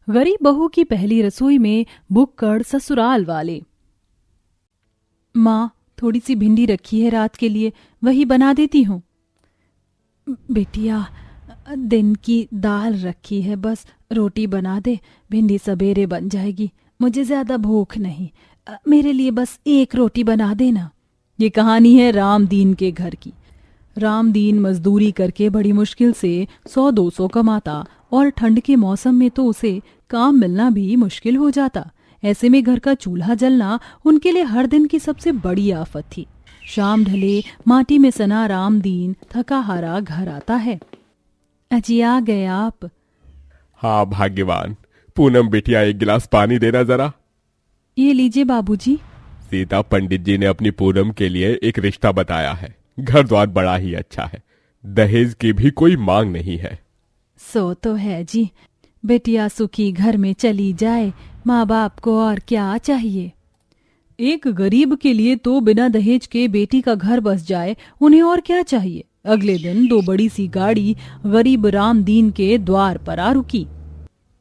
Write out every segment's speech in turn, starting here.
गरीब बहू की पहली रसोई में भुक्कड़ ससुराल वाले। माँ, थोड़ी सी भिंडी रखी है रात के लिए, वही बना देती हूँ। बेटिया, दिन की दाल रखी है, बस रोटी बना दे, भिंडी सवेरे बन जाएगी। मुझे ज्यादा भूख नहीं, मेरे लिए बस एक रोटी बना देना। ये कहानी है रामदीन के घर की। रामदीन मजदूरी करके बड़ी मुश्किल से 100-200 कमाता और ठंड के मौसम में तो उसे काम मिलना भी मुश्किल हो जाता। ऐसे में घर का चूल्हा जलना उनके लिए हर दिन की सबसे बड़ी आफत थी। शाम ढले माटी में सना रामदीन थका हारा घर आता है। अजी, आ गए आप? हाँ भाग्यवान। पूनम बिटिया, एक गिलास पानी देना जरा। ये लीजिए बाबूजी। सीता पंडित जी ने अपनी पूनम के लिए एक रिश्ता बताया है। घर द्वार बड़ा ही अच्छा है, दहेज की भी कोई मांग नहीं है। सो तो है जी, बेटिया सुखी घर में चली जाए, माँ बाप को और क्या चाहिए। एक गरीब के लिए तो बिना दहेज के बेटी का घर बस जाए, उन्हें और क्या चाहिए। अगले दिन 2 बड़ी सी गाड़ी गरीब रामदीन के द्वार पर आ रुकी।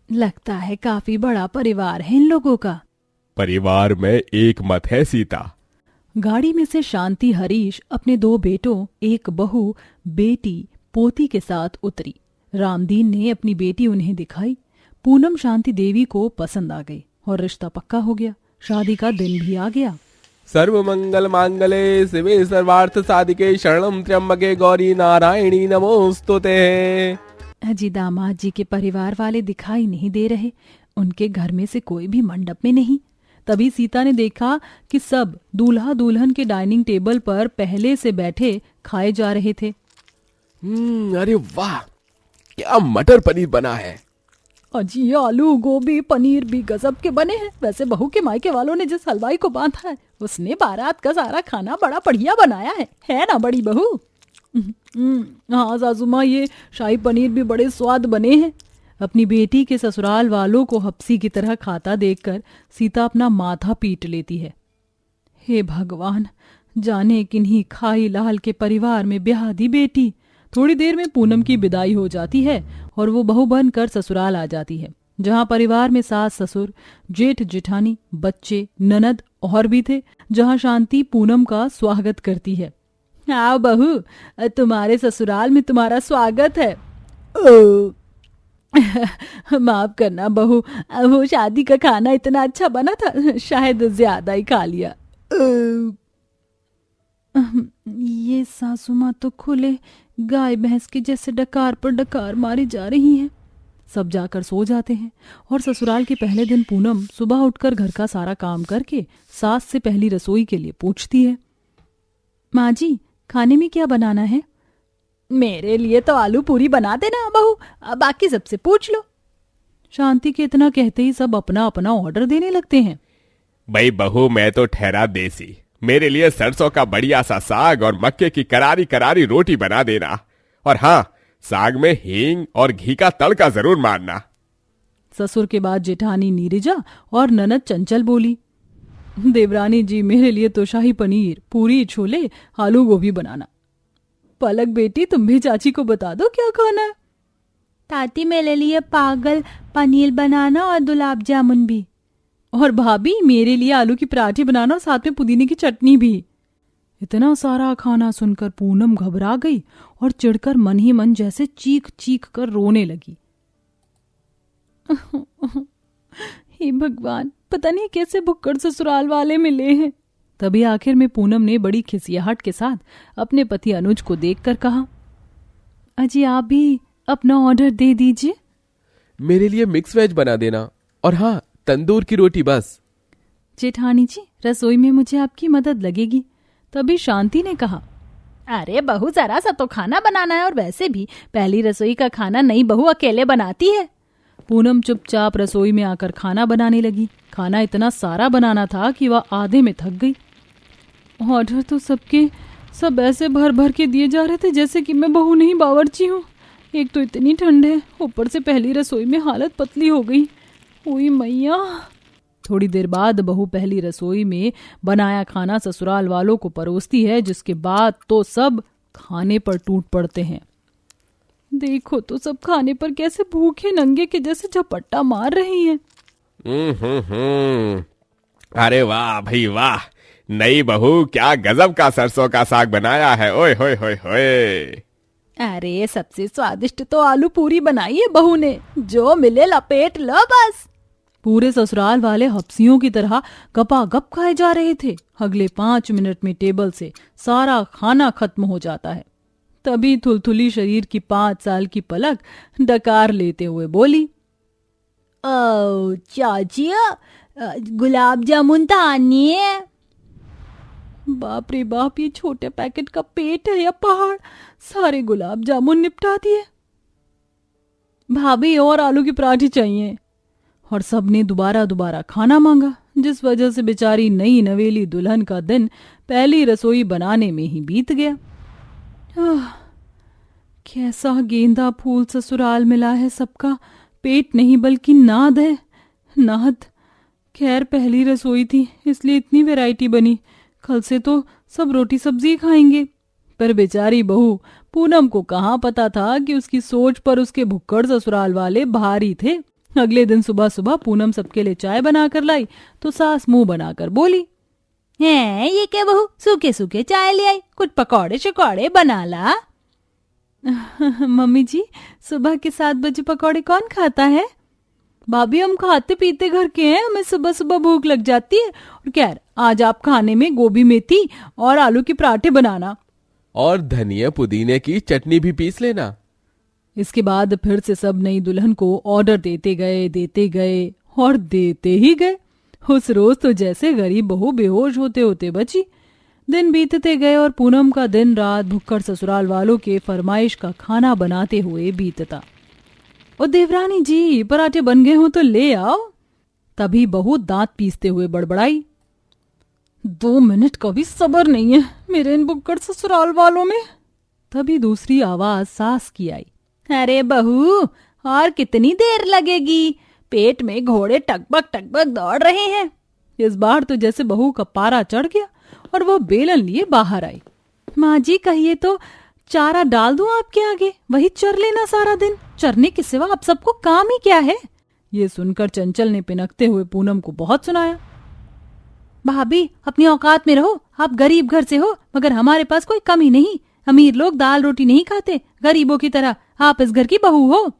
लगता है काफी बड़ा परिवार है इन लोगों का। परिवार में एक मत है सीता। गाड़ी में से शांति हरीश अपने 2 बेटों, एक बहू, बेटी, पोती के साथ उतरी। रामदीन ने अपनी बेटी उन्हें दिखाई। पूनम शांति देवी को पसंद आ गई और रिश्ता पक्का हो गया। शादी का दिन भी आ गया। सर्व मंगल मांगले शिवे सर्वार्थ साधिके शरणम त्र्यंबके गौरी नारायणी नमोस्तुते। अजी, दामाद जी के परिवार वाले दिखाई नहीं दे रहे। उनके घर में से कोई भी मंडप में नहीं। तभी सीता ने देखा कि सब दूल्हा दुल्हन के डाइनिंग टेबल पर पहले से बैठे खाए जा रहे थे। अरे वाह, क्या मटर पनीर बना है। अजी, आलू गोभी पनीर भी गजब के बने हैं। वैसे बहू के मायके वालों ने जिस हलवाई को बांधा है, उसने बारात का सारा खाना बड़ा बढ़िया बनाया है ना बड़ी बहू? हाँ सासू माँ, ये शाही पनीर भी बड़े स्वाद बने हैं। अपनी बेटी के ससुराल वालों को हप्सी की तरह खाता देखकर सीता अपना माथा पीट लेती है। हे भगवान, जाने किन्हीं खाई लाल के परिवार में ब्याह दी बेटी। थोड़ी देर में पूनम की विदाई हो जाती है और वो बहू बनकर ससुराल आ जाती है, जहाँ परिवार में सास ससुर, जेठ जेठानी, बच्चे, ननद और भी थे। जहाँ शांति पूनम का स्वागत करती है। आओ बहू, तुम्हारे ससुराल में तुम्हारा स्वागत है। माफ करना बहू, वो शादी का खाना इतना अच्छा बना था, शायद ज्यादा ही खा लिया। ये सासू माँ तो खुले गाय भैंस के जैसे डकार पर डकार मारी जा रही हैं। सब जाकर सो जाते हैं और ससुराल के पहले दिन पूनम सुबह उठकर घर का सारा काम करके सास से पहली रसोई के लिए पूछती है। माँ जी, खाने में क्या बनाना है? मेरे लिए तो आलू पूरी बना देना बहू, बाकी सबसे पूछ लो। शांति के इतना कहते ही सब अपना अपना ऑर्डर देने लगते हैं। भाई बहू, मैं तो ठहरा देसी, मेरे लिए सरसों का बढ़िया सा साग और मक्के की करारी करारी रोटी बना देना। और हाँ, साग में हींग और घी का तड़का जरूर मारना। ससुर के बाद जेठानी नीरजा और ननद चंचल बोली, देवरानी जी, मेरे लिए तो शाही पनीर, पूरी, छोले, आलू गोभी बनाना। पलक बेटी, तुम भी चाची को बता दो क्या खाना है। ताती, मेरे लिए पागल पनीर बनाना और गुलाब जामुन भी। और भाभी, मेरे लिए आलू की पराठे बनाना और साथ में पुदीने की चटनी भी। इतना सारा खाना सुनकर पूनम घबरा गई और चिढ़कर मन ही मन जैसे चीख चीख कर रोने लगी। हे भगवान, पता नहीं कैसे भुक्कड़ ससुराल वाले मिले हैं। तभी आखिर में पूनम ने बड़ी खिसियाहट के साथ अपने पति अनुज को देखकर कहा, अजी आप भी अपना ऑर्डर दे दीजिए। मेरे लिए मिक्स वेज बना देना, और हाँ, तंदूर की रोटी बस। जेठानी जी, रसोई में मुझे आपकी मदद लगेगी। तभी शांति ने कहा, अरे बहू, जरा सा तो खाना बनाना है, और वैसे भी पहली रसोई का खाना नई बहू अकेले बनाती है। पूनम चुपचाप रसोई में आकर खाना बनाने लगी। खाना इतना सारा बनाना था कि वह आधे में थक गई। ऑर्डर तो सब ऐसे भर भर के दिए जा रहे थे जैसे कि मैं बहू नहीं बावर्ची हूँ। एक तो इतनी ठंड है, ऊपर से पहली रसोई में हालत पतली हो गई। ओए मैया। थोड़ी देर बाद बहू पहली रसोई में बनाया खाना ससुराल वालों को परोसती है, जिसके बाद तो सब खाने पर टूट पड़ते हैं। देखो तो सब खाने पर कैसे भूखे नंगे के जैसे झपट्टा मार रही हैं। हम्म। अरे वाह भाई वाह, नई बहू क्या गजब का सरसों का साग बनाया है। ओए होए होए होए। अरे सबसे स्वादिष्ट तो आलू पूरी बनाई है बहू ने, जो मिले लपेट लो बस। पूरे ससुराल वाले हफ्सियों की तरह गपागप खाए जा रहे थे। अगले 5 मिनट में टेबल से सारा खाना खत्म हो जाता है। तभी थुलथुली शरीर की 5 साल की पलक डकार लेते हुए बोली, ओ चाची, गुलाब जामुन तो आनी है। बाप रे बाप, ये छोटे पैकेट का पेट है या पहाड़, सारे गुलाब जामुन निपटा दिए। भाभी और आलू की पराठी चाहिए। और सबने दोबारा दोबारा खाना मांगा, जिस वजह से बेचारी नई नवेली दुल्हन का दिन पहली रसोई बनाने में ही बीत गया। कैसा गेंदा फूल ससुराल मिला है, सबका पेट नहीं बल्कि नाद है। नाद। खैर पहली रसोई थी इसलिए इतनी वैरायटी बनी, कल से तो सब रोटी सब्जी खाएंगे। पर बेचारी बहू पूनम को कहाँ पता था कि उसकी सोच पर उसके भुक्कड़ ससुराल वाले भारी थे। अगले दिन सुबह सुबह पूनम सबके लिए चाय बनाकर लाई तो सास मुंह बनाकर बोली, है ये क्या बहू, सूखे सूखे चाय ले आई, कुछ पकौड़े शकौड़े बना ला। मम्मी जी, सुबह के 7 बजे पकौड़े कौन खाता है? भाभी हम खाते पीते घर के हैं, हमें सुबह सुबह भूख लग जाती है। और क्या आज आप खाने में गोभी मेथी और आलू के पराठे बनाना, और धनिया पुदीने की चटनी भी पीस लेना। इसके बाद फिर से सब नई दुल्हन को ऑर्डर देते गए और देते ही गए। उस रोज तो जैसे गरीब बहू बेहोश होते होते बची। दिन बीतते गए और पूनम का दिन रात भुक्कड़ ससुराल वालों के फरमाइश का खाना बनाते हुए बीतता। और देवरानी जी, पराठे बन गए हो तो ले आओ। तभी बहू दांत पीसते हुए बड़बड़ाई, 2 मिनट का भी सब्र नहीं है मेरे इन भुक्कड़ ससुराल वालों में। तभी दूसरी आवाज सास की आई, अरे बहू और कितनी देर लगेगी, पेट में घोड़े टकबक दौड़ रहे हैं। इस बार तो जैसे बहू का पारा चढ़ गया और वो बेलन लिए बाहर आई। माँ जी कहिए तो चारा डाल दूं आपके आगे, वही चर लेना सारा दिन, चरने के सिवा आप सबको काम ही क्या है। ये सुनकर चंचल ने पिनकते हुए पूनम को बहुत सुनाया, भाभी अपनी औकात में रहो, आप गरीब घर से हो मगर हमारे पास कोई कमी नहीं। अमीर लोग दाल रोटी नहीं खाते गरीबों की तरह, आप इस घर की बहू हो।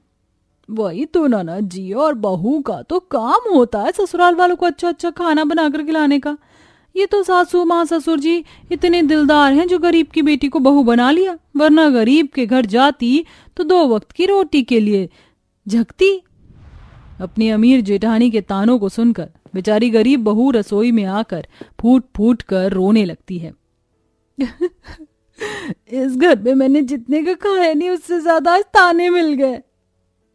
वही तो नाना जी, और बहू का तो काम होता है ससुराल वालों को अच्छा अच्छा खाना बनाकर खिलाने का। ये तो सासू माँ ससुर जी इतने दिलदार हैं जो गरीब की बेटी को बहू बना लिया, वरना गरीब के घर जाती तो 2 वक्त की रोटी के लिए झकती। अपनी अमीर जेठानी के तानों को सुनकर बेचारी गरीब बहू रसोई में आकर फूट फूट कर रोने लगती है। इस घर में मैंने जितने का खाया नहीं उससे ज्यादा आज ताने मिल गए।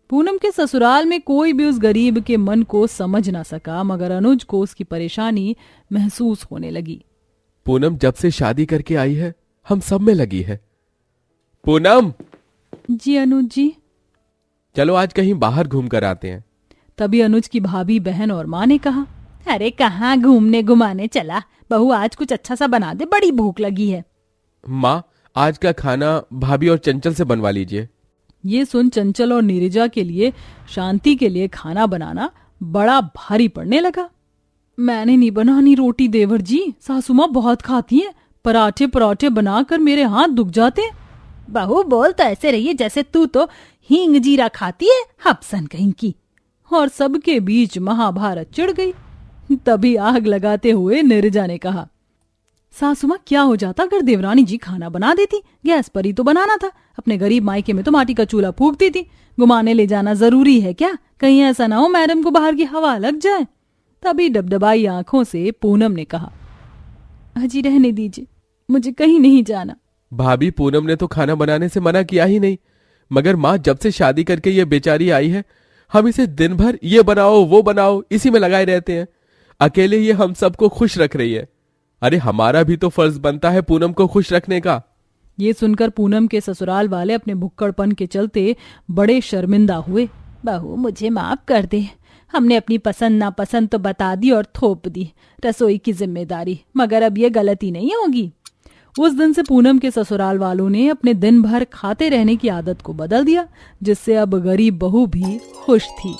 पूनम के ससुराल में कोई भी उस गरीब के मन को समझ ना सका, मगर अनुज को उसकी परेशानी महसूस होने लगी। पूनम जब से शादी करके आई है हम सब में लगी है। पूनम। जी अनुज जी। चलो आज कहीं बाहर घूम कर आते हैं। तभी अनुज की भाभी बहन और माँ ने कहा, अरे कहाँ घूमने घुमाने चला, बहू आज कुछ अच्छा सा बना दे, बड़ी भूख लगी है। माँ आज का खाना भाभी और चंचल से बनवा लीजिए। ये सुन चंचल और नीरजा के लिए शांति के लिए खाना बनाना बड़ा भारी पड़ने लगा। मैंने नहीं बनानी रोटी देवर जी, सासू माँ बहुत खाती हैं, पराठे पराठे बनाकर मेरे हाथ दुख जाते। बहू बोल तो ऐसे रही है जैसे तू तो हींग जीरा खाती है, हपसन कहीं की। और सबके बीच महाभारत चिढ़ गई। तभी आग लगाते हुए नीरजा ने कहा, सासू माँ क्या हो जाता अगर देवरानी जी खाना बना देती, गैस पर ही तो बनाना था, अपने गरीब मायके में तो माटी का चूल्हा फूंकती थी, घुमाने ले जाना जरूरी है क्या, कहीं ऐसा ना हो मैडम को बाहर की हवा लग जाए। तभी डबडबाई आंखों से पूनम ने कहा, अजी रहने दीजिए, मुझे कहीं नहीं जाना। भाभी पूनम ने तो खाना बनाने से मना किया ही नहीं, मगर माँ जब से शादी करके ये बेचारी आई है हम इसे दिन भर ये बनाओ वो बनाओ इसी में लगाए रहते हैं। अकेले ये हम सबको खुश रख रही है। अरे हमारा भी तो फर्ज बनता है पूनम को खुश रखने का। ये सुनकर पूनम के ससुराल वाले अपने भुक्कड़पन के चलते बड़े शर्मिंदा हुए। बहू मुझे माफ कर दे, हमने अपनी पसंद नापसंद तो बता दी और थोप दी रसोई की जिम्मेदारी, मगर अब ये गलती नहीं होगी। उस दिन से पूनम के ससुराल वालों ने अपने दिन भर खाते रहने की आदत को बदल दिया, जिससे अब गरीब बहू भी खुश थी।